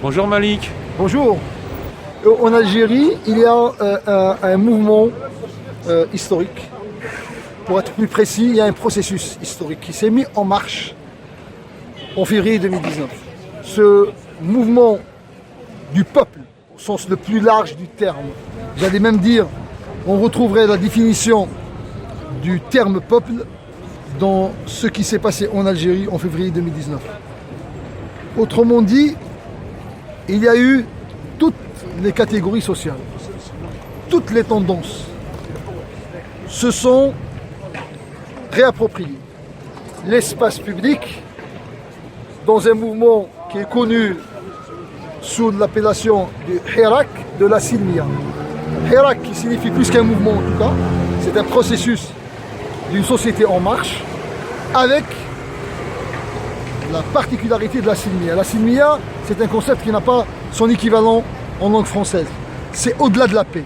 Bonjour Malik. Bonjour. En Algérie, il y a un mouvement historique. Pour être plus précis, il y a un processus historique qui s'est mis en marche en février 2019. Ce mouvement du peuple, au sens le plus large du terme, j'allais même dire, on retrouverait la définition du terme peuple dans ce qui s'est passé en Algérie en février 2019. Autrement dit, il y a eu toutes les catégories sociales, toutes les tendances se sont réappropriées l'espace public dans un mouvement qui est connu sous l'appellation du Hirak de la Silmiya. Hirak qui signifie plus qu'un mouvement en tout cas, c'est un processus d'une société en marche avec la particularité de la Silmiya. La Silmiya, c'est un concept qui n'a pas son équivalent en langue française. C'est au-delà de la paix.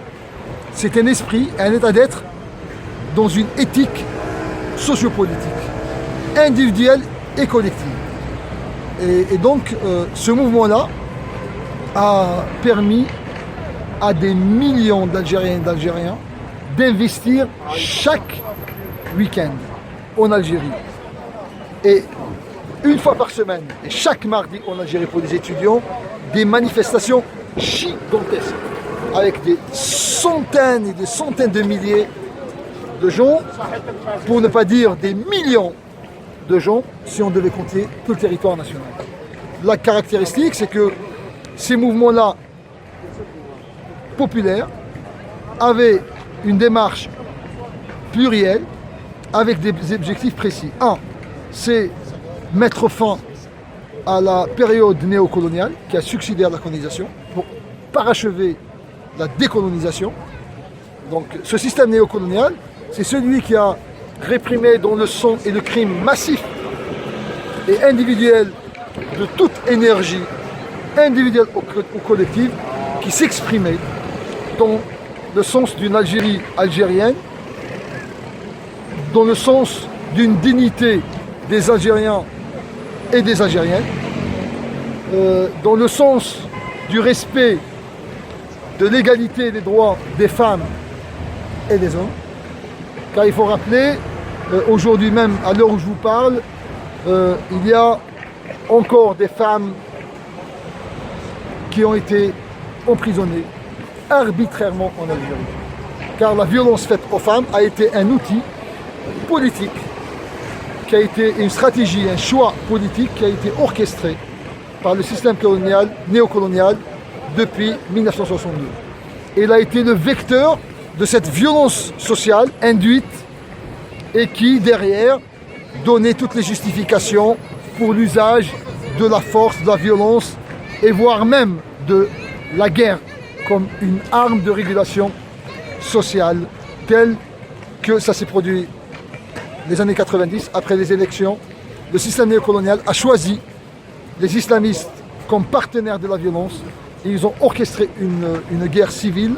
C'est un esprit, un état d'être dans une éthique sociopolitique, individuelle et collective. Et donc, ce mouvement-là a permis à des millions d'Algériennes et d'Algériens d'investir chaque week-end en Algérie. Et une fois par semaine, et chaque mardi en Algérie pour les étudiants, des manifestations gigantesques avec des centaines et des centaines de milliers de gens, pour ne pas dire des millions de gens, si on devait compter tout le territoire national. La caractéristique, c'est que ces mouvements-là, populaires, avaient une démarche plurielle, avec des objectifs précis. Un, c'est mettre fin à la période néocoloniale qui a succédé à la colonisation pour parachever la décolonisation. Donc ce système néocolonial, c'est celui qui a réprimé dans le sang et le crime massif et individuel de toute énergie, individuelle ou collective, qui s'exprimait dans le sens d'une Algérie algérienne, dans le sens d'une dignité des Algériens et des Algériennes, dans le sens du respect de l'égalité des droits des femmes et des hommes. Car il faut rappeler, aujourd'hui même, à l'heure où je vous parle, il y a encore des femmes qui ont été emprisonnées arbitrairement en Algérie. Car la violence faite aux femmes a été un outil politique, qui a été une stratégie, un choix politique qui a été orchestré par le système colonial, néocolonial depuis 1962. Et il a été le vecteur de cette violence sociale induite et qui, derrière, donnait toutes les justifications pour l'usage de la force, de la violence et voire même de la guerre comme une arme de régulation sociale telle que ça s'est produit les années 90, après les élections. Le système néocolonial a choisi les islamistes comme partenaires de la violence et ils ont orchestré une guerre civile.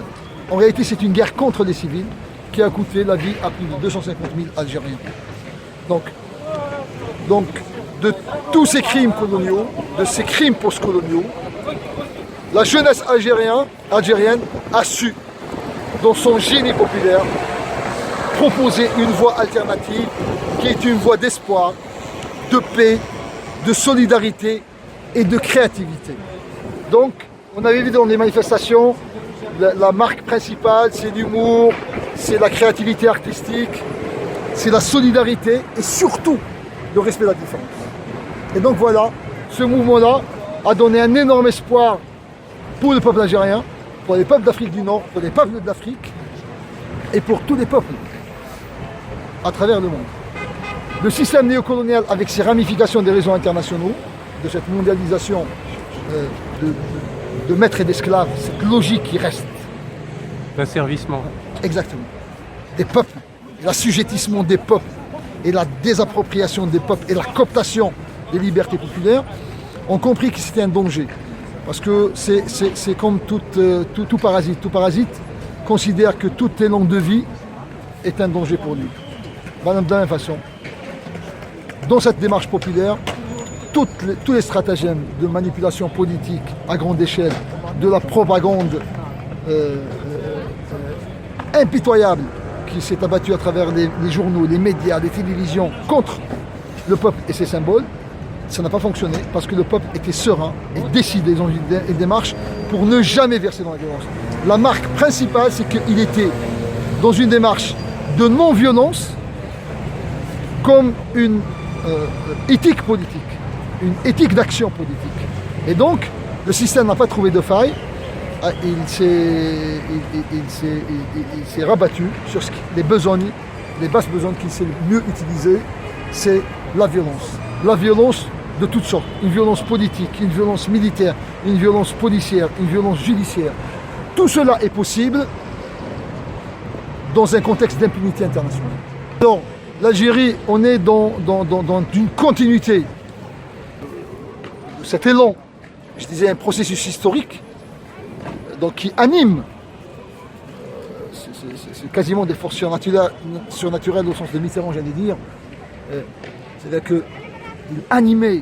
En réalité, c'est une guerre contre les civils qui a coûté la vie à plus de 250 000 Algériens. Donc, de tous ces crimes coloniaux, de ces crimes postcoloniaux, la jeunesse algérienne a su, dans son génie populaire, proposer une voie alternative qui est une voie d'espoir, de paix, de solidarité et de créativité. Donc, on avait vu dans les manifestations, la marque principale, c'est l'humour, c'est la créativité artistique, c'est la solidarité et surtout le respect de la différence. Et donc voilà, ce mouvement-là a donné un énorme espoir pour le peuple algérien, pour les peuples d'Afrique du Nord, pour les peuples d'Afrique et pour tous les peuples à travers le monde. Le système néocolonial, avec ses ramifications des réseaux internationaux, de cette mondialisation de maîtres et d'esclaves, cette logique qui reste. L'asservissement. Exactement. Des peuples, l'assujettissement des peuples et la désappropriation des peuples et la cooptation des libertés populaires ont compris que c'était un danger. Parce que c'est comme tout parasite. Tout parasite considère que tout élan de vie est un danger pour lui. De la même façon, dans cette démarche populaire, tous les stratagèmes de manipulation politique à grande échelle, de la propagande impitoyable qui s'est abattue à travers les journaux, les médias, les télévisions contre le peuple et ses symboles, ça n'a pas fonctionné parce que le peuple était serein et décidé dans une démarche pour ne jamais verser dans la violence. La marque principale, c'est qu'il était dans une démarche de non-violence comme une éthique politique, une éthique d'action politique. Et donc, le système n'a pas trouvé de faille, il s'est rabattu sur les besognes, les basses besognes qu'il sait le mieux utiliser, c'est la violence. La violence de toutes sortes, une violence politique, une violence militaire, une violence policière, une violence judiciaire. Tout cela est possible dans un contexte d'impunité internationale. Alors, l'Algérie, on est dans une continuité de cet élan, je disais un processus historique, donc qui anime, c'est quasiment des forces surnaturelles au sens de Mitterrand, j'allais dire. C'est-à-dire qu'il animait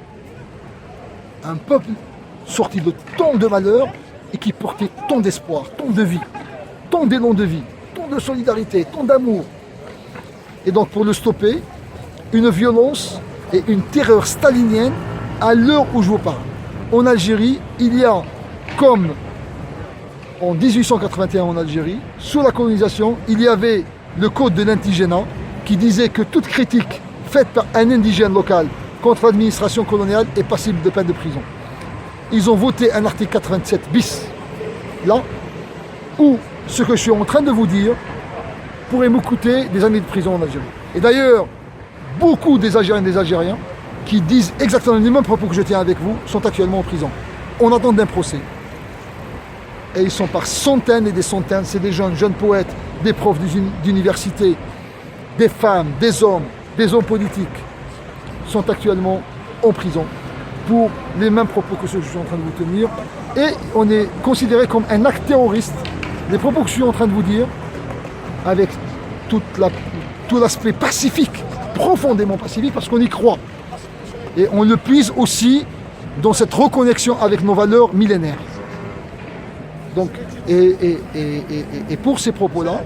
un peuple sorti de tant de malheurs et qui portait tant d'espoir, tant de vie, tant d'élan de vie, tant de solidarité, tant d'amour. Et donc pour le stopper, une violence et une terreur stalinienne à l'heure où je vous parle. En Algérie, il y a, comme en 1881 en Algérie, sous la colonisation, il y avait le code de l'indigénat qui disait que toute critique faite par un indigène local contre l'administration coloniale est passible de peine de prison. Ils ont voté un article 87 bis, là, où ce que je suis en train de vous dire pourrait me coûter des années de prison en Algérie. Et d'ailleurs, beaucoup des Algériennes et des Algériens qui disent exactement les mêmes propos que je tiens avec vous sont actuellement en prison. On attend d'un procès. Et ils sont par centaines et des centaines, c'est des jeunes poètes, des profs d'université, des femmes, des hommes politiques, sont actuellement en prison pour les mêmes propos que ceux que je suis en train de vous tenir. Et on est considéré comme un acte terroriste. Les propos que je suis en train de vous dire, avec tout l'aspect pacifique, profondément pacifique, parce qu'on y croit. Et on le puise aussi dans cette reconnexion avec nos valeurs millénaires. Donc, et pour ces propos-là,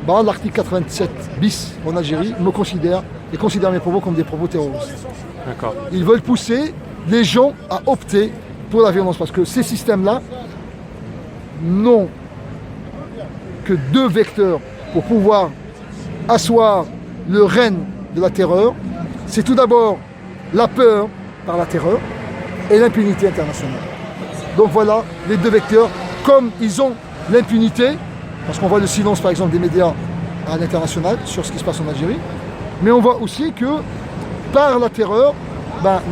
l'article 87 bis en Algérie me considère mes propos comme des propos terroristes. D'accord. Ils veulent pousser les gens à opter pour la violence parce que ces systèmes-là n'ont que deux vecteurs pour pouvoir asseoir le règne de la terreur. C'est tout d'abord la peur par la terreur et l'impunité internationale. Donc voilà les deux vecteurs. Comme ils ont l'impunité, parce qu'on voit le silence par exemple des médias à l'international sur ce qui se passe en Algérie, mais on voit aussi que par la terreur,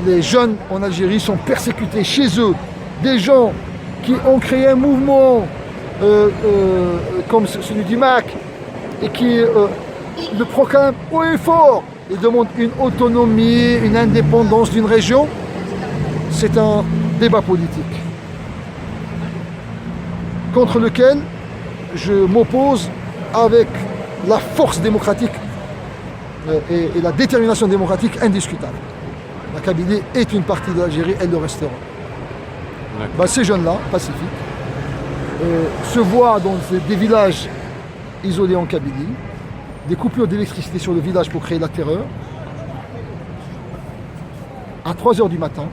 les jeunes en Algérie sont persécutés chez eux. Des gens qui ont créé un mouvement comme celui du MAC et qui le proclament haut et fort et demandent une autonomie, une indépendance d'une région, c'est un débat politique contre lequel je m'oppose avec la force démocratique et la détermination démocratique indiscutable. La Kabylie est une partie de l'Algérie, elle le restera. Ces jeunes-là, pacifiques, se voient dans des villages isolés en Kabylie, des coupures d'électricité sur le village pour créer la terreur, à 3 h du matin,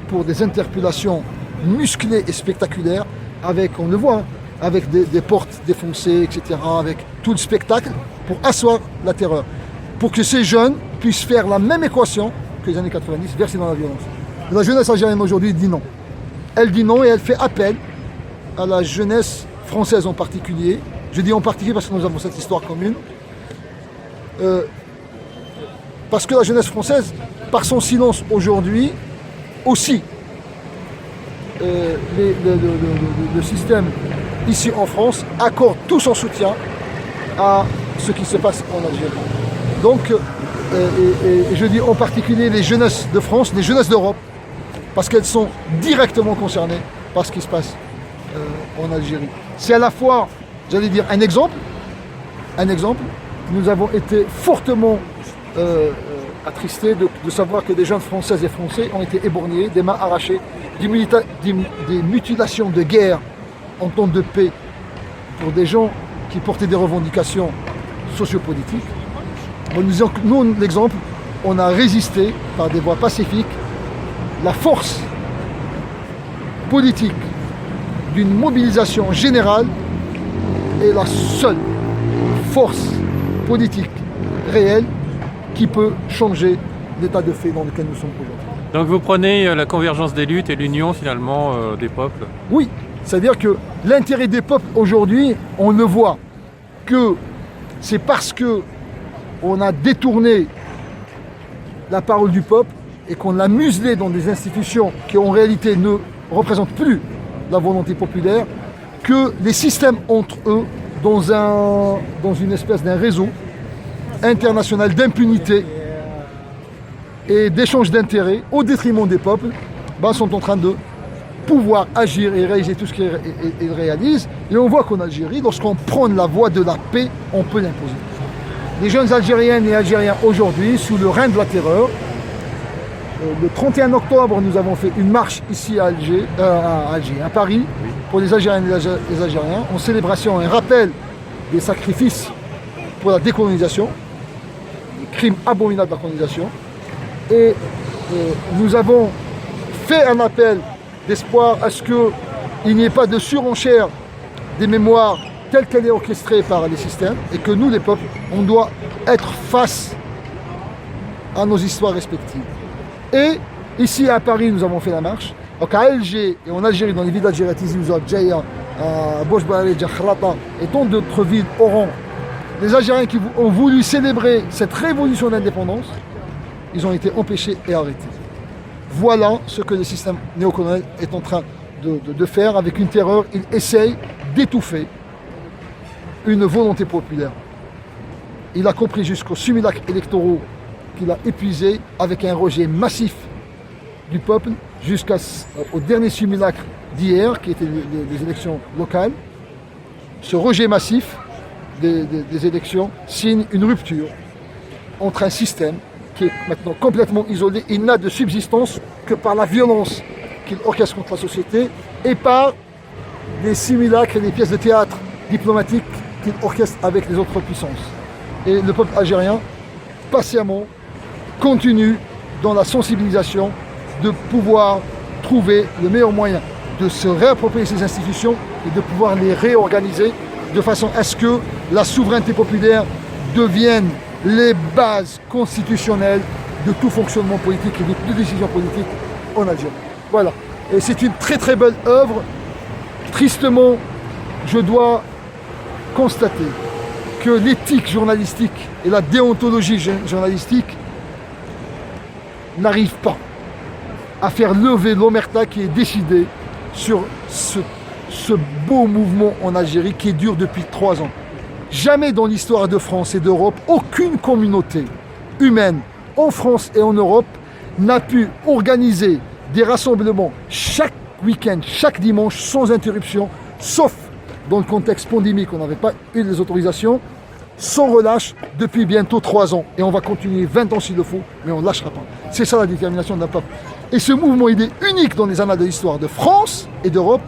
pour des interpellations musclées et spectaculaires, avec, on le voit, avec des portes défoncées, etc., avec tout le spectacle, pour asseoir la terreur. Pour que ces jeunes puissent faire la même équation que les années 90, verser dans la violence. La jeunesse algérienne aujourd'hui dit non. Elle dit non et elle fait appel à la jeunesse française en particulier. Je dis en particulier parce que nous avons cette histoire commune. Parce que la jeunesse française, par son silence aujourd'hui, aussi, le système ici en France accorde tout son soutien à ce qui se passe en Algérie. Donc, et je dis en particulier les jeunesses de France, les jeunesses d'Europe, parce qu'elles sont directement concernées par ce qui se passe en Algérie. C'est à la fois, j'allais dire, un exemple. Nous avons été fortement attristé de savoir que des jeunes Françaises et Français ont été éborgnés, des mains arrachées, des mutilations de guerre en temps de paix pour des gens qui portaient des revendications sociopolitiques. Nous, l'exemple, on a résisté par des voies pacifiques. La force politique d'une mobilisation générale est la seule force politique réelle qui peut changer l'état de fait dans lequel nous sommes aujourd'hui. Donc vous prenez la convergence des luttes et l'union finalement des peuples? Oui, c'est-à-dire que l'intérêt des peuples aujourd'hui, on le voit que c'est parce que on a détourné la parole du peuple et qu'on l'a muselé dans des institutions qui en réalité ne représentent plus la volonté populaire, que les systèmes entre eux, dans une espèce d'un réseau international d'impunité et d'échange d'intérêts au détriment des peuples, sont en train de pouvoir agir et réaliser tout ce qu'ils réalisent. Et on voit qu'en Algérie, lorsqu'on prend la voie de la paix, on peut l'imposer. Les jeunes Algériennes et Algériens aujourd'hui, sous le règne de la terreur, le 31 octobre, nous avons fait une marche ici à Paris, pour les Algériennes et les Algériens, en célébration et rappel des sacrifices pour la décolonisation, des crimes abominables de la colonisation. Et nous avons fait un appel d'espoir à ce qu'il n'y ait pas de surenchère des mémoires telle qu'elle est orchestrée par les systèmes, et que nous, les peuples, on doit être face à nos histoires respectives. Et ici à Paris, nous avons fait la marche. Donc à Alger et en Algérie, dans les villes d'Algérie, Tizi Ouzou, Djaïa, Bouchbaré, Djakhrata et tant d'autres villes auront les Algériens qui ont voulu célébrer cette révolution d'indépendance, ils ont été empêchés et arrêtés. Voilà ce que le système néocolonial est en train de faire avec une terreur. Il essaye d'étouffer une volonté populaire. Il a compris jusqu'aux simulacres électoraux qu'il a épuisé avec un rejet massif du peuple jusqu'au dernier simulacre d'hier, qui était les élections locales. Ce rejet massif des élections signe une rupture entre un système qui est maintenant complètement isolé. Il n'a de subsistance que par la violence qu'il orchestre contre la société et par des simulacres et des pièces de théâtre diplomatiques qu'il orchestre avec les autres puissances. Et le peuple algérien, patiemment, continue dans la sensibilisation de pouvoir trouver le meilleur moyen de se réapproprier ces institutions et de pouvoir les réorganiser de façon à ce que la souveraineté populaire devienne les bases constitutionnelles de tout fonctionnement politique et de toute décision politique en Algérie. Voilà. Et c'est une très très belle œuvre. Tristement, je dois constater que l'éthique journalistique et la déontologie journalistique n'arrivent pas à faire lever l'omerta qui est décidée sur ce beau mouvement en Algérie qui dure depuis 3 ans. Jamais dans l'histoire de France et d'Europe, aucune communauté humaine en France et en Europe n'a pu organiser des rassemblements chaque week-end, chaque dimanche, sans interruption, sauf dans le contexte pandémique, on n'avait pas eu les autorisations, sans relâche depuis bientôt 3 ans. Et on va continuer 20 ans s'il le faut, mais on ne lâchera pas. C'est ça la détermination d'un peuple. Et ce mouvement, il est unique dans les annales de l'histoire de France et d'Europe,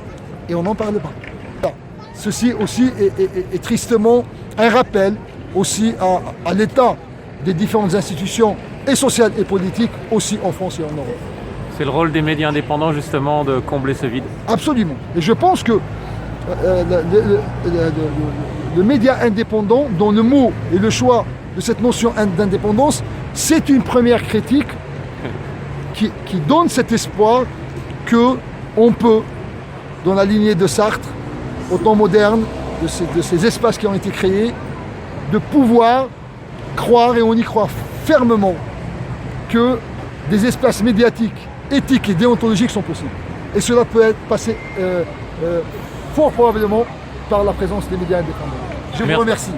et on n'en parle pas. Ceci aussi est tristement un rappel aussi à l'état des différentes institutions et sociales et politiques aussi en France et en Europe. C'est le rôle des médias indépendants justement de combler ce vide. Absolument. Et je pense que le média indépendant, dont le mot et le choix de cette notion d'indépendance, c'est une première critique qui donne cet espoir qu'on peut, dans la lignée de Sartre, au temps moderne, de ces espaces qui ont été créés, de pouvoir croire, et on y croit fermement, que des espaces médiatiques, éthiques et déontologiques sont possibles. Et cela peut passer fort probablement par la présence des médias indépendants. Je vous remercie.